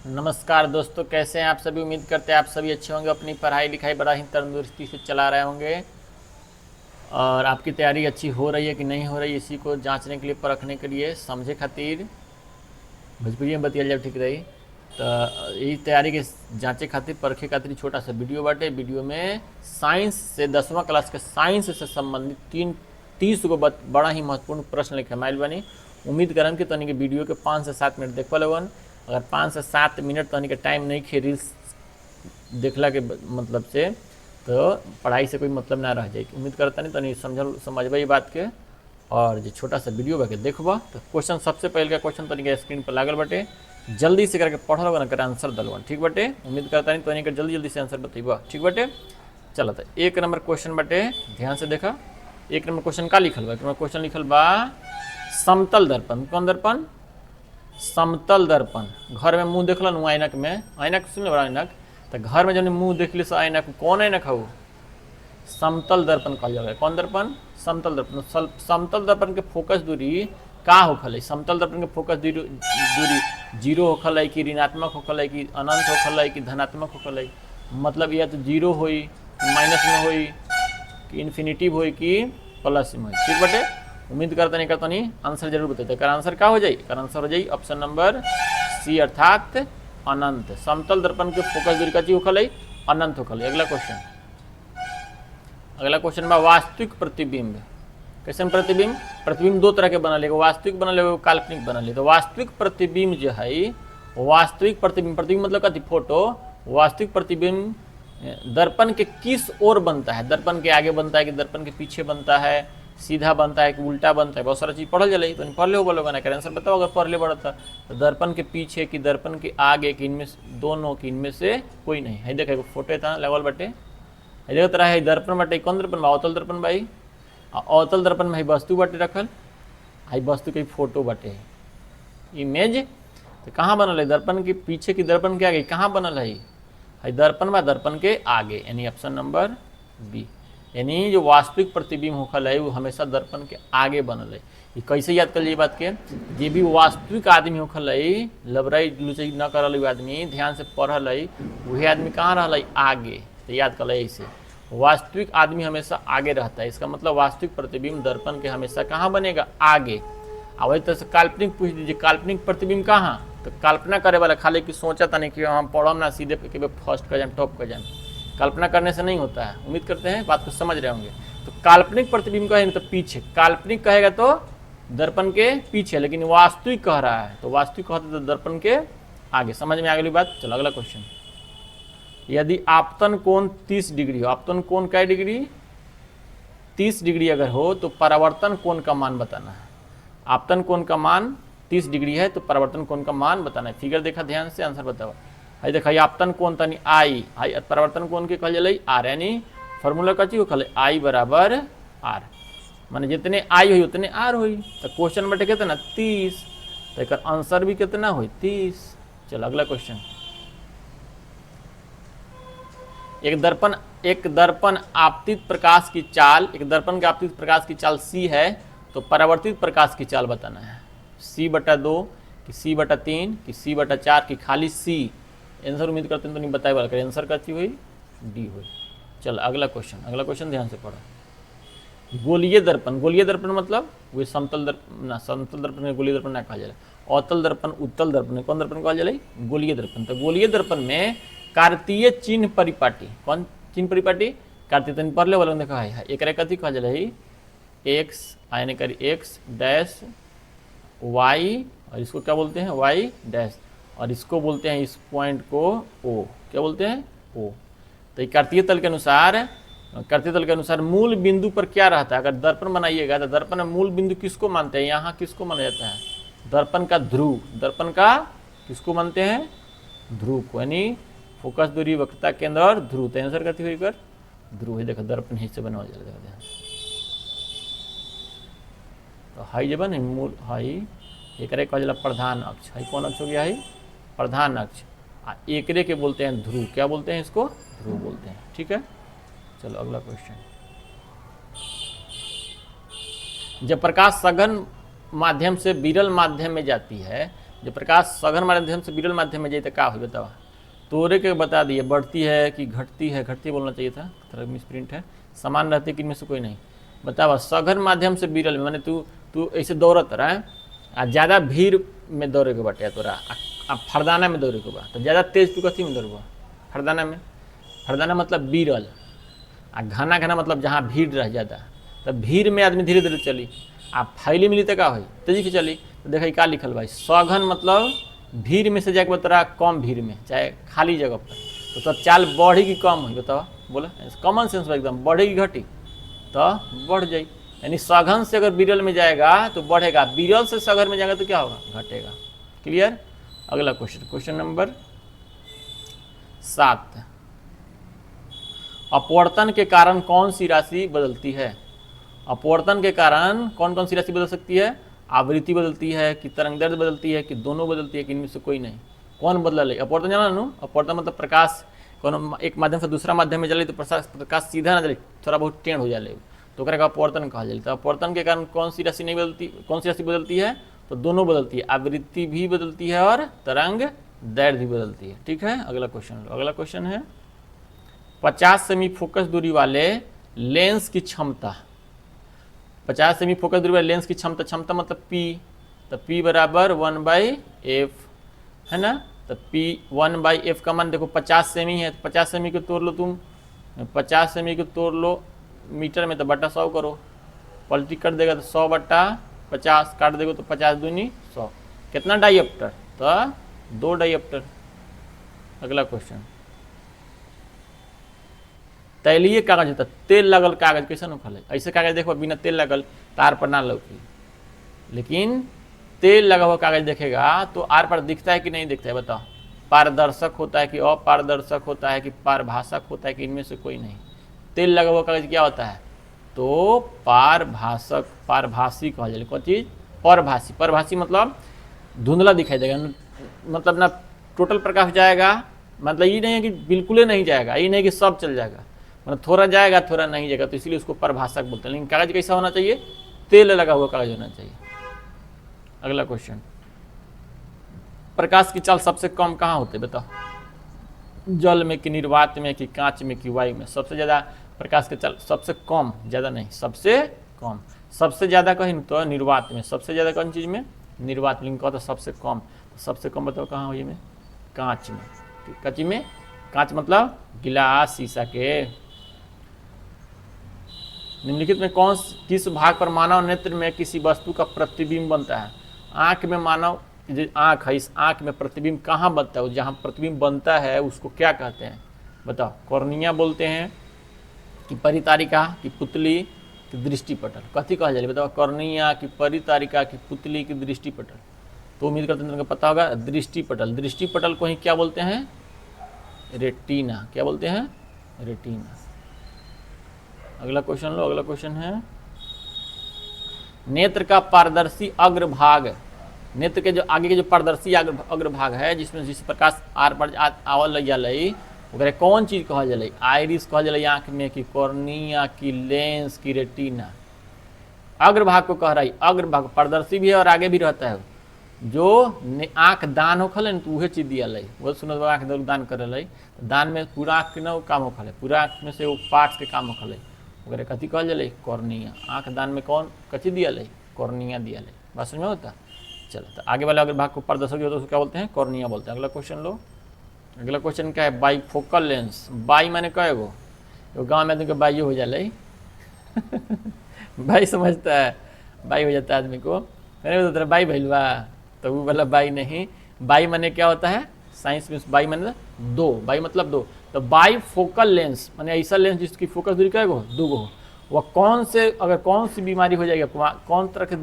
नमस्कार दोस्तों, कैसे हैं आप सभी। उम्मीद करते हैं आप सभी अच्छे होंगे, अपनी पढ़ाई लिखाई बड़ा ही तंदुरुस्ती से चला रहे होंगे और आपकी तैयारी अच्छी हो रही है कि नहीं हो रही है, इसी को जांचने के लिए, परखने के लिए, समझे खातिर भोजपुरी में बतिया जाए ठीक रही। तो यही तैयारी के जांचे खातिर, परखे खातिर छोटा सा वीडियो बाटे। वीडियो में साइंस से 10वां क्लास के साइंस से संबंधित 30 गो बड़ा ही महत्वपूर्ण प्रश्न लिखे माइल बनी। उम्मीद करम कि तनी के वीडियो के 5 से 7 मिनट देखा लगन। अगर 5 से 7 मिनट तनी के टाइम नहीं खे रील्स देखला के मतलब से, तो पढ़ाई से कोई मतलब ना रह जाए। उम्मीद करता नहीं तनी समझबा ये बात के, और जो छोटा सा वीडियो बा के देखबा। तो क्वेश्चन सबसे पहले का क्वेश्चन तनी के स्क्रीन पर लागल बटे, जल्दी से करके पढ़ लो, कर आंसर दलवन ठीक बटे। उम्मीद करता नहीं तनी के जल्दी जल्दी से आंसर बतेबा ठीक बटे। चलो तो 1 नंबर क्वेश्चन बटे, ध्यान से देखा। 1 नंबर क्वेश्चन का लिखल बा? 1 नंबर क्वेश्चन लिखल बा समतल दर्पण। कौन दर्पण? समतल दर्पण। घर में मुंह देखल ऐनक में, ऐनक सुन बड़ा ऐनक, तो घर में जब मुंह देख ली ऐनक, कौन ऐनक है? समतल दर्पण कहल जाए। कौन दर्पण? समतल दर्पण। समतल दर्पण के फोकस दूरी का होखल है? समतल दर्पण के फोकस दूरी 0 होखल है कि ऋणात्मक होखल है कि अनंत होखल है कि धनात्मक होखल है? मतलब या तो 0 होई, माइनस में होई, कि इन्फिनिटिव होई कि प्लस में होई, ठीक बटे। उम्मीद करता नहीं करता नहीं आंसर जरूर बताते। कर आंसर का हो जाए? कर आंसर हो जाए ऑप्शन नंबर सी, अर्थात अनंत। समतल दर्पण के फोकस दूरी का चीज होखल है? अनंत होखल है। अगला क्वेश्चन बा वास्तविक प्रतिबिंब। कैसे प्रतिबिंब? प्रतिबिंब 2 तरह के बनल, एगो वास्तविक बनल, एगो काल्पनिक बनल है। तो वास्तविक प्रतिबिंब जो है, वास्तविक प्रतिबिंब, प्रतिबिंब मतलब कथी? फोटो। वास्तविक प्रतिबिंब दर्पण के किस ओर बनता है? दर्पण के आगे बनता है कि दर्पण के पीछे बनता है? सीधा बनता है कि उल्टा बनता है? बहुत सारा चीज पढ़ल जले, तो पढ़ ले हो बोलोगा ना। कर आंसर बताओ अगर पढ़ ले पड़ता। तो दर्पण के पीछे कि दर्पण के आगे कि इनमें दोनों की, इनमें से कोई नहीं है। देखा फोटो था लगल बटे, देखो तरह है दर्पण बटे। कौन दर्पण बा? अवतल दर्पण भाई। अवतल दर्पण में वस्तु बटे रखल, आई वस्तु के फोटो बटे, इमेज। तो कहाँ बनल है? दर्पण के पीछे की दर्पण के आगे? कहाँ बनल है? दर्पण बा दर्पण के आगे, यानी ऑप्शन नंबर बी। यानी जो वास्तविक प्रतिबिंब होखल है वो हमेशा दर्पण के आगे बनल है। ये कैसे याद कर लिए बात के? जे भी वास्तविक आदमी होखल है, लबराई लुचई न करल आदमी, ध्यान से पढ़ल है, वही आदमी कहाँ रहा है? आगे। तो याद कर ऐसे, वास्तविक आदमी हमेशा आगे रहता है। इसका मतलब वास्तविक प्रतिबिंब दर्पण के हमेशा कहाँ बनेगा? आगे। और वही तरह से काल्पनिक पूछ दीजिए, काल्पनिक प्रतिबिंब कहाँ? तो कल्पना करे वाला खाली कि सोचा था नहीं कि हम पढ़म ना सीधे पे फर्स्ट कर जाए, टॉप कर जाए। कल्पना करने से नहीं होता है। उम्मीद करते हैं बात को समझ रहे होंगे। तो काल्पनिक प्रतिबिंब कहेंगे तो पीछे, काल्पनिक कहेगा तो दर्पण के पीछे, लेकिन वास्तविक कह रहा है तो वास्तविक कहते तो दर्पण के आगे। समझ में आ गई बात? चलो अगला क्वेश्चन। यदि आपतन कोण 30 डिग्री हो, आपतन कोण क्या डिग्री? 30 डिग्री अगर हो तो परावर्तन कोण का मान बताना है। आपतन कोण का मान 30 डिग्री है तो परावर्तन कोण का मान बताना है। फिगर देखा ध्यान से, आंसर बताओ। है देखा आपतन कोण तनी आई, परावर्तन कोण के कहल जाए आर, यानी फॉर्मूला का चीज कहल आई बराबर आर, माने जितने आई हुई उतने आर हुई। तो क्वेश्चन बटे कितना? 30। तो एक आंसर भी कितना हुई? 30। चलो अगला क्वेश्चन। एक दर्पण आपतित प्रकाश की चाल, एक दर्पण के आपतित प्रकाश की चाल सी है, तो परावर्तित प्रकाश की चाल बताना है। C/2 कि C/3 कि C/4 की खाली C? आंसर उम्मीद करते हैं तो नहीं बताए वाला करें। आंसर कथी हुई? डी हुई। चल अगला क्वेश्चन ध्यान से पढ़ो। गोलीय दर्पण। गोलीय दर्पण मतलब वही समतल दर्पण ना, समतल दर्पण में गोलीय दर्पण ना कहा जाए। अवतल दर्पण, उत्तल दर्पण, कौन दर्पण कहा जाए? गोलीय दर्पण। तो गोलीय दर्पण में कार्तीय चिन्ह परिपाटी, कौन चिन्ह परिपाटी? कार्तीय चिन्ह पढ़ले वाला देखा है। एक कथी कहा जाए? एक्स, यानी करी एक्स डैश वाई, और इसको क्या बोलते हैं? वाई डैश, और इसको बोलते हैं, इस पॉइंट को ओ, क्या बोलते हैं? ओ। तो कार्तीय तल के अनुसार मूल बिंदु पर क्या रहता है? अगर दर्पण बनाइएगा तो दर्पण में मूल बिंदु किसको मानते हैं? यहाँ किसको माना जाता है? दर्पण का ध्रुव। दर्पण का किसको मानते हैं? ध्रुव को, यानी फोकस दूरी, वक्रता केंद्र और ध्रुव। तो आंसर कथी हुई? कर ध्रुव है। देखो दर्पण हिस्से बनवा जाएगा। तो हाई जब न मूल हाई एक कहला प्रधान अक्ष। हाई कौन अक्ष हो गया? है प्रधान अक्ष। एकरे के बोलते हैं ध्रुव। क्या बोलते हैं इसको? ध्रुव बोलते हैं। ठीक है, चलो अगला क्वेश्चन। जब प्रकाश सघन माध्यम से विरल माध्यम में जाती है जब प्रकाश सघन माध्यम से विरल माध्यम में जाए तो क्या हो बताओ। तोरे के बता दिए, बढ़ती है कि घटती है, घटती बोलना चाहिए था, थोड़ा मिसप्रिंट है। समान रहती है कि इनमें से कोई नहीं। बताओ सघन माध्यम से विरल में, माने तू ऐसे दौड़त रहा है आ ज़्यादा भीड़ में दौड़े के बाटे तोरा, आ फरदाना में दौड़े के बा, तो ज़्यादा तेज तू कथी में दौड़बा? फरदाना में। फरदाना मतलब विरल, आ घना घना मतलब जहाँ भीड़ रह ज़्यादा, तो भीड़ में आदमी धीरे धीरे चली, आ फैली मिली तो का हो तेजी से चली। तो देखा क्या लिखल भाई, सघन मतलब भीड़ में से जाके बता कम भीड़ में, चाहे खाली जगह पर, तो चाल बढ़ी कि कम हुई बताओ, बोला कॉमन सेंस में एकदम, बढ़ी कि घटी? तो बढ़ जाए, यानी सघन से अगर विरल में जाएगा तो बढ़ेगा, विरल से सघन में जाएगा तो क्या होगा? घटेगा। क्लियर? अगला क्वेश्चन, क्वेश्चन नंबर 7, अपवर्तन के कारण कौन सी राशि बदलती है? अपवर्तन के कारण कौन कौन सी राशि बदल सकती है? आवृत्ति बदलती है कि तरंग दैर्ध्य बदलती है कि दोनों बदलती है कि इनमें से कोई नहीं? कौन बदल है? अपवर्तन जाना नु, अपवर्तन मतलब प्रकाश कौन एक माध्यम से दूसरा माध्यम में चले तो प्रकाश सीधा ना चले, थोड़ा बहुत टेढ़ हो जाए, तो ओकरा अपवर्तन कहा जाए। तो अपवर्तन के कारण कौन सी राशि नहीं बदलती, कौन सी राशि बदलती है? तो दोनों बदलती है, आवृत्ति भी बदलती है और तरंग दैर्ध्य भी बदलती है। ठीक है, अगला क्वेश्चन लो। अगला क्वेश्चन है 50 सेमी फोकस दूरी वाले लेंस की क्षमता, 50 सेमी फोकस दूरी वाले लेंस की क्षमता, क्षमता मतलब P, तो P बराबर 1/f है ना। तो P 1/f का मान देखो 50 सेमी है, तो 50 सेमी को तोड़ लो तुम, 50 सेमी को तोड़ लो मीटर में तो बटा 100 करो, पलटी कर देगा तो 100/50, काट देगा तो 50 दूनी 100, कितना डाइऑप्टर? तो 2 डाइऑप्टर। अगला क्वेश्चन, तैलीय कागज होता, तेल लगल कागज कैसे न उखले? ऐसे कागज देखो बिना तेल लगल तार पर ना लौकी, लेकिन तेल लगा हुआ कागज देखेगा तो आर पर दिखता है कि नहीं दिखता है? बताओ, पारदर्शक होता है कि अपारदर्शक होता है कि पारभाषक होता है कि इनमें से कोई नहीं? तेल लगा हुआ कागज क्या होता है? तो पारभाषक, पारभाषी कहा जाए। कौन चीज? परभाषी। परभाषी मतलब धुंधला दिखाई देगा, मतलब ना टोटल प्रकाश जाएगा, मतलब ये नहीं है कि बिल्कुल ही नहीं जाएगा, ये नहीं कि सब चल जाएगा, मतलब थोड़ा जाएगा थोड़ा नहीं जाएगा, तो इसलिए उसको परभाषक बोलते हैं। लेकिन कागज कैसा होना चाहिए? तेल लगा हुआ कागज होना चाहिए। अगला क्वेश्चन, प्रकाश की चाल सबसे कम कहाँ होते बताओ? जल में कि निर्वात में कि कांच में कि वायु में? सबसे ज्यादा प्रकाश की चाल सबसे कम, ज्यादा नहीं, सबसे कम। सबसे ज्यादा कहीं तो निर्वात में, सबसे ज्यादा कौन चीज में? निर्वात। लिंक तो सबसे कम, सबसे कम बताओ कहाँ हो? ये में कांच में। कच्ची में? कांच मतलब गिलास, शीशा के। निम्नलिखित में कौन किस भाग पर मानव नेत्र में किसी वस्तु का प्रतिबिंब बनता है? आंख में मानव जो आंख है, इस आंख में प्रतिबिंब कहाँ बनता है? जहाँ प्रतिबिंब बनता है उसको क्या कहते हैं बताओ? कॉर्निया बोलते हैं कि परितारिका की पुतली की दृष्टिपटल? कथी कहा जाए बताओ? कॉर्निया की परितारिका की पुतली की दृष्टिपटल? तो उम्मीद करते हैं तुमको पता होगा। दृष्टिपटल, दृष्टिपटल को ही क्या बोलते हैं? रेटिना। क्या बोलते हैं? रेटिना। अगला क्वेश्चन लो। अगला क्वेश्चन है, नेत्र का पारदर्शी अग्रभाग, नेत्र के जो आगे के जो पारदर्शी अग्रभाग है जिसमें जिस प्रकाश आर पर आवल जाए वगैरह कौन चीज कहा जाए? आइरिस कहा जाए आंख में कि कॉर्निया की लेंस की रेटिना? अग्रभाग को कह रहा है, अग्रभाग पारदर्शी भी है और आगे भी रहता है। जो आंख दान होखल तो वह चीज दिया लै, वो सुनो आंख दान करे, दान में पूरा आंख के न काम होखल, पूरा आंख में से वो पार्ट्स के काम होखल वगैरह कथी कहल जाए? कॉर्निया। आंख दान में कौन कथी दिया लै? कॉर्निया दिया लै। बात समझ में होता? चलो, तो आगे वाले अगर भाग को पारदर्शक होता है उसको क्या बोलते हैं? कॉर्निया बोलते हैं। अगला क्वेश्चन लो। अगला क्वेश्चन क्या है? Bifocal lens. बाई माने कय गो? तो गाँव में आदमी को बाई हो जाए भाई समझता है, बाई हो जाता है आदमी को। मैंने बता बाई भैलवा, तो वो वाला बाई नहीं। बाई माने क्या होता है? साइंस में बाई माने दो, बाई मतलब दो। तो बाई फोकल लेंस माने ऐसा लेंस जिसकी फोकस दूरी क्या गो? 2 गो। वह कौन से, अगर कौन सी बीमारी हो जाएगी, कौन तरह की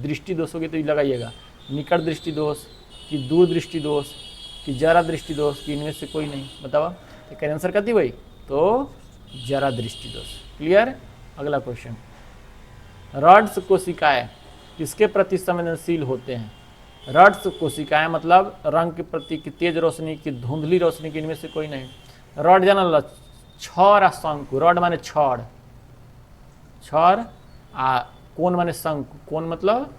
दृष्टि दोष होगी तो लगाइएगा? निकट दृष्टि दोष कि दूर दृष्टि दोष कि जरा दृष्टि दोष कि इनमें से कोई नहीं? बताओ तो आंसर कथी भाई? तो जरा दृष्टि दोष। क्लियर? अगला क्वेश्चन, रड्स कोशिकाएं किसके प्रति संवेदनशील होते हैं? रड्स कोशिकाएं मतलब रंग के प्रति कि तेज रोशनी की धुंधली रोशनी की, इनमें से कोई नहीं। रड जानल? छड़ आ शंकु। रड माने छड़, छड़ आ कोन माने शंकु। कोन मतलब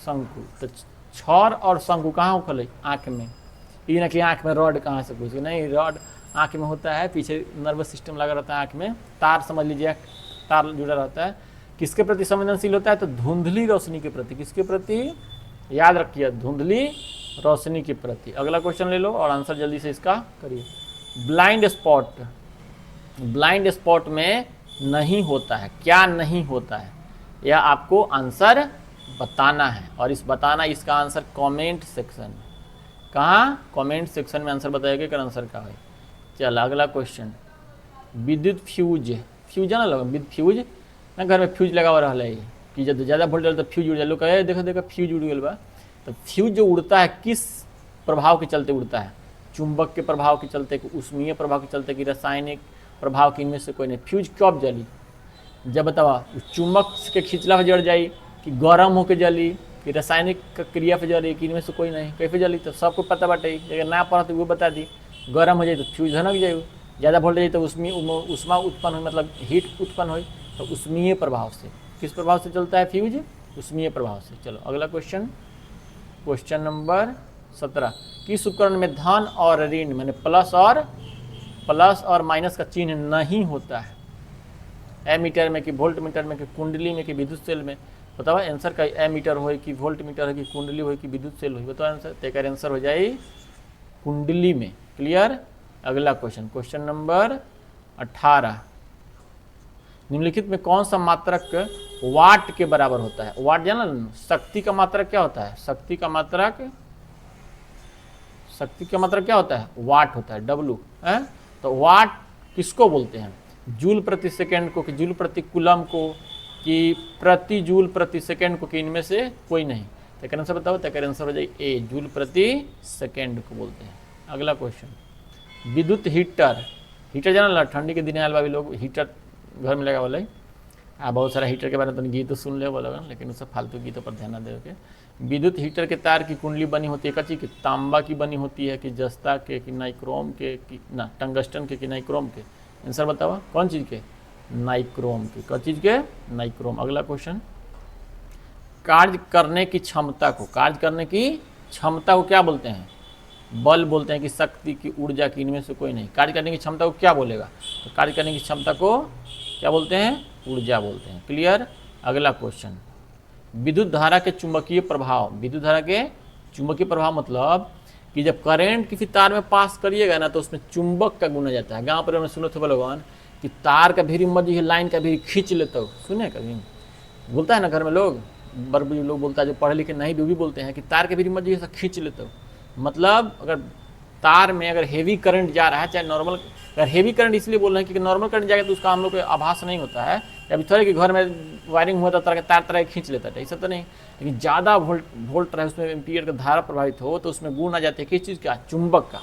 शंकु। तो छर और शंकु कहाँ होखल आँख में, ये ना कि आँख में रॉड कहाँ से घुस गई, नहीं, रॉड आँख में होता है, पीछे नर्वस सिस्टम लगा रहता है आँख में, तार समझ लीजिए, तार जुड़ा रहता है। किसके प्रति संवेदनशील होता है, तो धुंधली रोशनी के प्रति। किसके प्रति, याद रखिए, धुंधली रोशनी के प्रति। अगला क्वेश्चन ले लो और आंसर जल्दी से इसका करिए। ब्लाइंड स्पॉट, ब्लाइंड स्पॉट में नहीं होता है, क्या नहीं होता है, यह आपको आंसर बताना है, और इस बताना इसका आंसर कमेंट सेक्शन, कहाँ, कमेंट सेक्शन में आंसर बताइएगा कि आंसर क्या है। चल अगला क्वेश्चन, विद्युत फ्यूज, फ्यूज है ना लोग, विद्युत फ्यूज ना, घर में फ्यूज लगा हुआ रहा है कि जब ज़्यादा वोल्टेज तो फ्यूज उड़ जाए, लोग कहे देखो देखो फ्यूज उड़ गया बा। तो फ्यूज जो उड़ता है किस प्रभाव के चलते उड़ता है, चुंबक के प्रभाव के चलते, कि ऊष्मीय प्रभाव के चलते, कि रासायनिक प्रभाव के, इनमें से कोई नहीं। फ्यूज कब जली, जब बतावा चुंबक के खिंचला पर जड़ जाई, कि गर्म होकर जली, कि रासायनिक क्रिया पर जली, कि इनमें से कोई नहीं। कैसे जली, तो सबको पता बाटे, अगर ना पढ़ा तो वो बता दी। गर्म हो जाए तो फ्यूज धनक जाए, ज़्यादा वोल्टेज तो उष्मा उत्पन्न हो, मतलब हीट उत्पन्न हो, तो उष्मीय प्रभाव से। किस प्रभाव से चलता है फ्यूज, उष्मीय प्रभाव से। चलो अगला क्वेश्चन, क्वेश्चन नंबर 17, किस उपकरण में धन और ऋण मैंने प्लस और माइनस का चिन्ह नहीं होता है, एमीटर में, कि वोल्ट मीटर में, कि कुंडली में, कि विद्युत सेल में। बताओ आंसर का, एमीटर हो, कि वोल्ट मीटर हो, कि कुंडली हो, कि विद्युत सेल हो, बताओ आंसर। तेकर आंसर हो जाए कुंडली में। क्लियर। अगला क्वेश्चन, क्वेश्चन नंबर 18, निम्नलिखित में कौन सा मात्रक वाट के बराबर होता है। वाट जाना, शक्ति का मात्रक क्या होता है, शक्ति का मात्रक क्या होता है, वाट होता है, W है। तो वाट किसको बोलते हैं, जूल प्रति सेकेंड को, कि जूल प्रति कूलम को, कि प्रति जूल प्रति सेकेंड को, कि इनमें से कोई नहीं। तो आंसर बताओ, तो आंसर हो जाए ए, जूल प्रति सेकेंड को बोलते हैं। अगला क्वेश्चन, विद्युत हीटर, हीटर जाना ठंडी के दिन आयल बा, लोग हीटर घर में लगा बोले, बहुत सारा हीटर के बारे में गीत तो सुन ले बोला, लेकिन उससे फालतू गीतों पर ध्यान दे के। विद्युत हीटर के तार की कुंडली बनी होती है कच्ची की, तांबा की बनी होती है, कि जस्ता के, कि नाइक्रोम के, कि ना टंगस्टन के, कि नाइक्रोम के। आंसर बताओ कौन चीज़ के, नाइक्रोम के। कौन चीज़ के, नाइक्रोम। अगला क्वेश्चन, कार्य करने की क्षमता को, कार्य करने की क्षमता को क्या बोलते हैं, बल बोलते हैं, कि शक्ति, की ऊर्जा, की इनमें से कोई नहीं। कार्य करने की क्षमता को क्या बोलेगा, तो कार्य करने की क्षमता को क्या बोलते हैं, ऊर्जा बोलते हैं। क्लियर। अगला क्वेश्चन, विद्युत धारा के चुंबकीय प्रभाव, विद्युत धारा के चुंबकीय प्रभाव मतलब कि जब करंट किसी तार में पास करिएगा ना, तो उसमें चुंबक का गुना जाता है। गाँव पर हमने सुने थे भगवान, कि तार का भीरी मत जी, लाइन का भीरी खींच लेता हो, सुने कभी बोलता है ना घर में लोग, बड़े बुजुर्ग लोग बोलता है, जो पढ़े लिखे नहीं भी बोलते हैं, कि तार के भीरी मत जी ऐसा खींच लेता हो। मतलब अगर तार में अगर हेवी करंट जा रहा है, चाहे नॉर्मल, अगर हेवी करंट इसलिए बोल रहे हैं कि नॉर्मल करंट जाएगा तो उसका हम लोग को आभास नहीं होता है। अभी थोड़े कि घर में वायरिंग हुआ था, तार खींच लेता है, ऐसा तो नहीं। लेकिन ज़्यादा वोल्ट रहे, उसमें एम्पीयर का धारा प्रभावित हो, तो उसमें गुण आ जाते हैं किस चीज़ का, चुंबक का।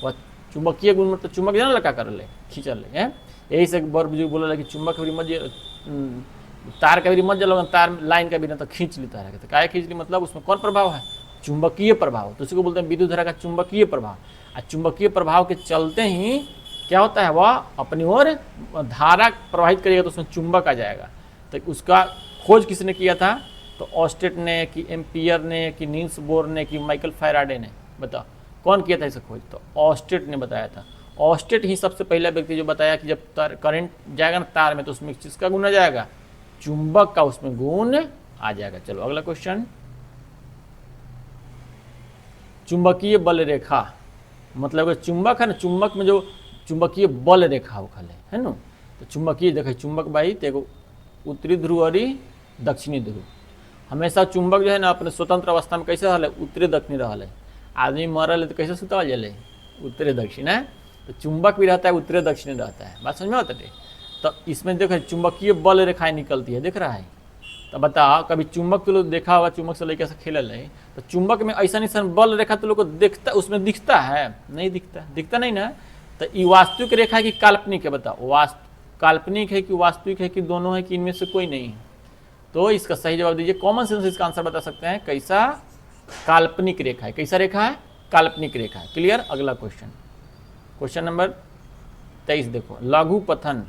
वह चुंबकीय गुण मतलब चुंबक जाना लगा कर ले, खींचल ले हैं। यही से बड़ बुजुर्ग बोला कि चुंबक भी मत, तार का भी मत जलो, तार लाइन का भी ना तो खींच लेता है। तो क्या खींच ली, मतलब उसमें कौन प्रभाव है, चुंबकीय प्रभाव। तो उसी को बोलते हैं विद्युत धारा का चुंबकीय प्रभाव। और चुंबकीय प्रभाव के चलते ही क्या होता है, वह अपनी ओर धारा प्रवाहित करेगा, तो उसमें चुंबक आ जाएगा। तो उसका खोज किसने किया था, तो ऑस्टेट ने, कि एम्पियर ने, कि नील्स बोर ने, कि माइकल फैराडे ने। बताओ कौन किया था इसे खोज, तो ऑस्टेट ने बताया था। ऑस्टेट ही सबसे पहला व्यक्ति जो बताया कि जब करंट जाएगा ना तार में, तो उसमें किसका गुण आ जाएगा, चुंबक का उसमें गुण आ जाएगा। चलो अगला क्वेश्चन, चुंबकीय बल रेखा मतलब चुंबक है ना, चुंबक में जो चुंबकीय बल रेखा होखल है ना, तो चुंबकीय देखे, चुंबक भाई तो उत्तरी ध्रुव और दक्षिणी ध्रुव। हमेशा चुंबक जो है ना अपने स्वतंत्र अवस्था में कैसे रहल है, उत्तरी दक्षिणी रहल है। आदमी मरल है तो कैसे सुता जले, उत्तरी दक्षिण है। तो चुंबक भी रहता है उत्तरी दक्षिणी रहता है, बात समझ में आता है। तो इसमें देखो चुंबकीय बल रेखाएं निकलती है, दिख रहा है। तो बताओ कभी चुंबक तो लोग देखा होगा, चुंबक से लेकर से खेलल है, तो चुंबक में ऐसा बल रेखा तो लोग को दिखता, उसमें दिखता है, नहीं दिखता, दिखता नहीं ना। तो ये वास्तविक रेखा है कि काल्पनिक है, बताओ काल्पनिक है कि वास्तविक है, कि दोनों है, कि इनमें से कोई नहीं है। तो इसका सही जवाब दीजिए, कॉमन सेंस इसका आंसर बता सकते हैं। कैसा, काल्पनिक रेखा है। कैसा रेखा है, काल्पनिक रेखा है। क्लियर। अगला क्वेश्चन, क्वेश्चन नंबर 23 देखो, लघु पथन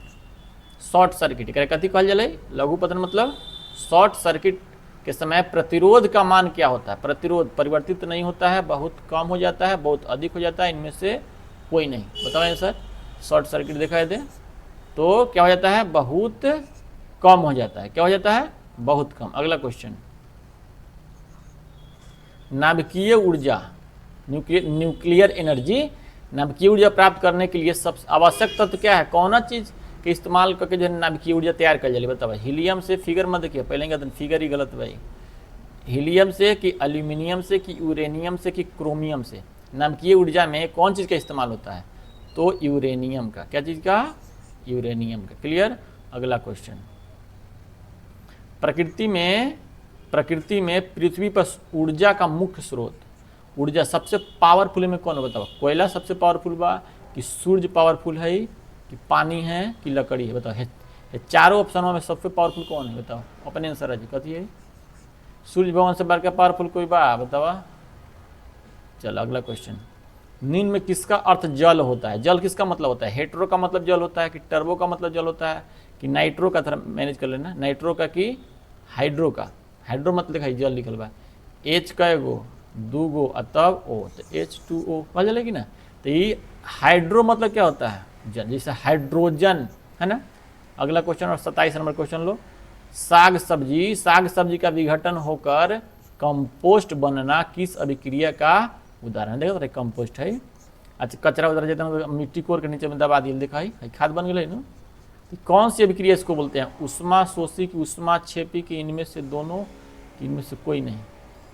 शॉर्ट सर्किट कथी कहल जले, लघु पथन मतलब शॉर्ट सर्किट के समय प्रतिरोध का मान क्या होता है? प्रतिरोध परिवर्तित नहीं होता है, बहुत कम हो जाता है, बहुत अधिक हो जाता है, इनमें से कोई नहीं। बताओ आंसर। शॉर्ट सर्किट दिखाई दे तो क्या हो जाता है? बहुत कम हो जाता है। क्या हो जाता है? बहुत कम। अगला क्वेश्चन, नाभिकीय ऊर्जा, न्यूक्लियर एनर्जी, नाभिकीय ऊर्जा प्राप्त करने के लिए सबसे आवश्यक तत्व क्या है? कौन चीज के इस्तेमाल करके जो है नाभिकीय ऊर्जा तैयार कर जाए? बताओ। हीलियम से, फिगर मत देखिए, पहले कहते फिगर ही गलत भाई। हीलियम से कि एल्यूमिनियम से कि यूरेनियम से कि क्रोमियम से नाभिकीय ऊर्जा में कौन चीज़ का इस्तेमाल होता है? तो यूरेनियम का। क्या चीज़ का? यूरेनियम का। क्लियर। अगला क्वेश्चन, प्रकृति में पृथ्वी पर ऊर्जा का मुख्य स्रोत, ऊर्जा सबसे पावरफुल में कौन है? बताओ। कोयला सबसे पावरफुल बा कि सूर्य पावरफुल है कि पानी है कि लकड़ी है? बताओ। ये चारों ऑप्शनों में सबसे पावरफुल कौन है? बताओ। अपने आंसर है जी। कथी है? सूर्य भगवान से बढ़कर पावरफुल कोई बा? बताओ। चलो अगला क्वेश्चन, निम्न में किसका अर्थ जल होता है? जल किसका मतलब होता है? हेट्रो का मतलब जल होता है कि टर्बो का मतलब जल होता है कि नाइट्रो का? थोड़ा मैनेज कर लेना, नाइट्रो का कि हाइड्रो का? हाइड्रो मतलब दिखाई जल लिखल बा, एच का एगो, दू गो तब ओ, तो H2O पता चलेगी ना। तो ये हाइड्रो मतलब क्या होता है? जल, जैसे हाइड्रोजन है ना। अगला क्वेश्चन और 27 नंबर क्वेश्चन लो, साग सब्जी का विघटन होकर कंपोस्ट बनना किस अभिक्रिया का उदाहरण? देखो तो कंपोस्ट है। अच्छा, कचरा उधर जाता है मिट्टी कोर के नीचे में दबा दिए, दिखाई खाद बन गए ना। कौन सी अभिक्रिया इसको बोलते हैं? उष्मा शोषी की उष्मा क्षेपी की? इनमें से दोनों कि इनमें से कोई नहीं?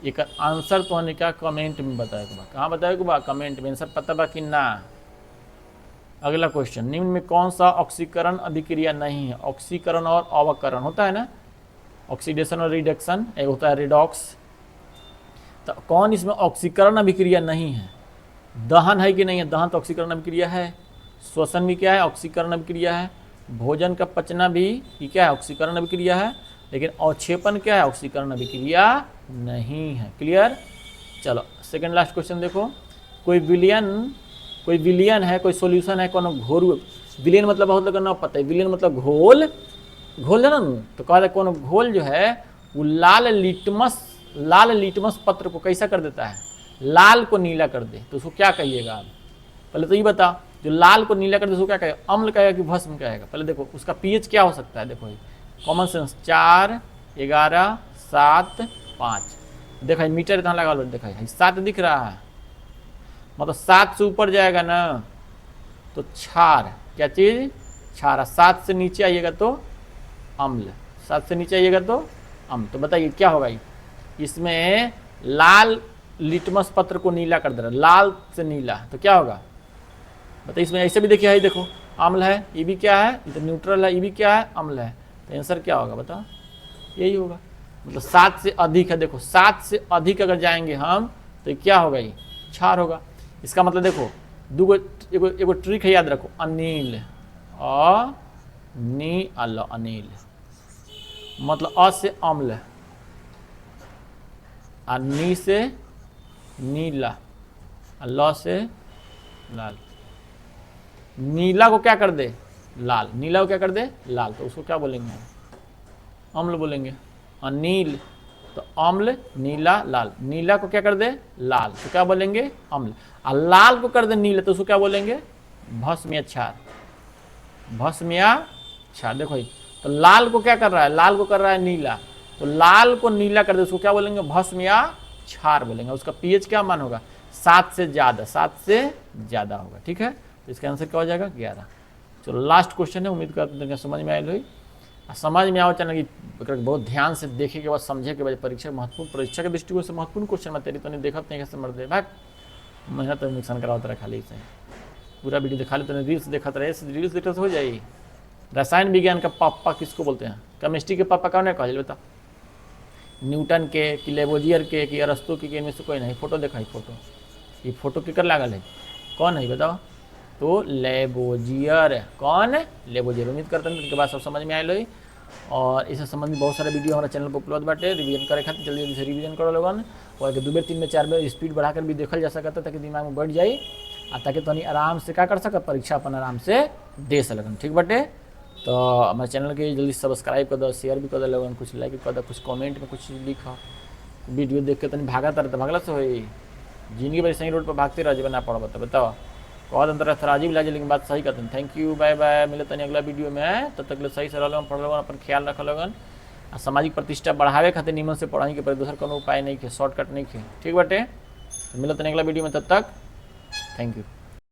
एक आंसर तो होने का कमेंट में बताएगा। कहाँ बताएगा? कमेंट में। आंसर पता बा कि ना? अगला क्वेश्चन, निम्न में कौन सा ऑक्सीकरण अभिक्रिया नहीं है? ऑक्सीकरण और अवकरण होता है ना, ऑक्सीडेशन और रिडक्शन, एक होता है रिडॉक्स। तो कौन इसमें ऑक्सीकरण अभिक्रिया नहीं है? दहन है कि नहीं है? दहन तो ऑक्सीकरण अभिक्रिया है। श्वसन भी क्या है? ऑक्सीकरण अभिक्रिया है। भोजन का पचना भी क्या है? ऑक्सीकरण अभिक्रिया है। लेकिन अवक्षेपण क्या है? ऑक्सीकरण अभिक्रिया नहीं है। क्लियर। चलो सेकंड लास्ट क्वेश्चन देखो, कोई विलियन है, कोई सॉल्यूशन है, कौन घोल? विलियन मतलब बहुत लोगों को ना पता है, विलियन मतलब घोल है ना। तो कहा कौन घोल जो है वो लाल लिटमस पत्र को कैसा कर देता है? लाल को नीला कर दे। तो उसको क्या कहिएगा आप? पहले तो ये बता, जो लाल को नीला कर दे उसको क्या कहेगा? अम्ल कहेगा कि भस्म कहेगा? पहले देखो उसका पीएच क्या हो सकता है। देखो कॉमन सेंस, 4, 11, 7, 5। देखा मीटर इतना लगा लो, देखा 7 दिख रहा है, मतलब 7 से ऊपर जाएगा ना तो क्षार। क्या चीज? क्षार। 7 से नीचे आइएगा तो अम्ल, 7 से नीचे आइएगा तो अम्ल। तो बताइए क्या होगा? इसमें लाल लिटमस पत्र को नीला कर दे रहा है, लाल से नीला, तो क्या होगा बताइए? इसमें ऐसे भी देखिए, देखो अम्ल है, ये भी क्या है? तो न्यूट्रल है, ये भी क्या है? अम्ल है। तो आंसर क्या होगा बताओ? यही होगा। मतलब 7 से अधिक है। देखो 7 से अधिक अगर जाएंगे हम तो क्या होगा? ये क्षार होगा। इसका मतलब देखो एगो ट्रिक है, याद रखो, अनिल अनिल मतलब अ से अम्ल, नी से नीला, ल से लाल। नीला को क्या कर दे? लाल। नीला को क्या कर दे? लाल। तो उसको क्या बोलेंगे? अम्ल बोलेंगे। अनिल तो अम्ल, नीला, लाल। नीला को क्या कर दे? लाल, तो क्या बोलेंगे? अम्ल। और लाल को कर दे नीला, तो उसको क्या बोलेंगे? भस्म या क्षार। भस्म या क्षार। देखो तो लाल को क्या कर रहा है? लाल को कर रहा है नीला, तो लाल को नीला कर दे उसको क्या बोलेंगे? भस्म या क्षार बोलेंगे। उसका पीएच क्या मान होगा? 7 से ज़्यादा होगा। ठीक है, तो इसका आंसर क्या हो जाएगा? 11। चलो लास्ट क्वेश्चन है, उम्मीद करते हैं समझ में आयल हुई। समझ में आओ चैनल की बहुत ध्यान से देखे के बाद, समझे के बाद, परीक्षा के दृष्टिकोण से महत्वपूर्ण क्वेश्चन में तेरी तो नहीं देखा नहीं कैसे मर दे भाग मेहनत तो नुकसान कराता रहा खाली से पूरा वीडियो दिखा ले, तो रील्स देखा रहे, रील्स देखते हो जाएगी। रसायन विज्ञान का पापा किसको बोलते हैं? केमिस्ट्री के पापा कौन है? कहा बता, न्यूटन के कि लेबोजियर के कि अरस्तु के इनमें से कोई नहीं। फोटो देखा ही, ये फोटो केकर लागल है? कौन है बताओ? तो लेबोजियर। कौन? लेबोजियर। उम्मीद करते हैं इनके बाद सब समझ में आए लो। और इससे संबंधित बहुत सारे वीडियो हमारे चैनल पर उपलब्ध बाटे, रिवीजन करे खातिर जल्दी जल्दी से रिवीजन करो लोगन। और 2 बेर 3 बेर 4 बेर स्पीड बढ़ाकर भी देखल जा सकता है, ताकि दिमाग में बैठ जाए और ताकि तो आराम से क्या कर सकत, परीक्षा अपन आराम से दे सकन। ठीक बाटे। तो हमारे चैनल के जल्दी सब्सक्राइब कर दो, शेयर भी कर दो लोगन, कुछ लाइक कर दो, कुछ कमेंट में कुछ लिखो। वीडियो देख के तनी भागा तर भागला से होई, जिंदगी भर सही रोड पर भागते रह जेबे ना पड़ब। तो बताओ कह दिन तरह अजीब लागे, लेकिन बात सही कहते हैं। थैंक यू, बाय बाय, मिले तनी अगला वीडियो में। तब तक सही से रह पढ़ लोगन, अपन ख्याल रख लोगन। आ सामाजिक प्रतिष्ठा बढ़ावे खातिर निमन से पढ़ाई के पर दूसर कोनो उपाय नहीं है, शॉर्टकट नहीं है। ठीक बाटे, मिले तनी अगला वीडियो में, तब तक थैंक यू।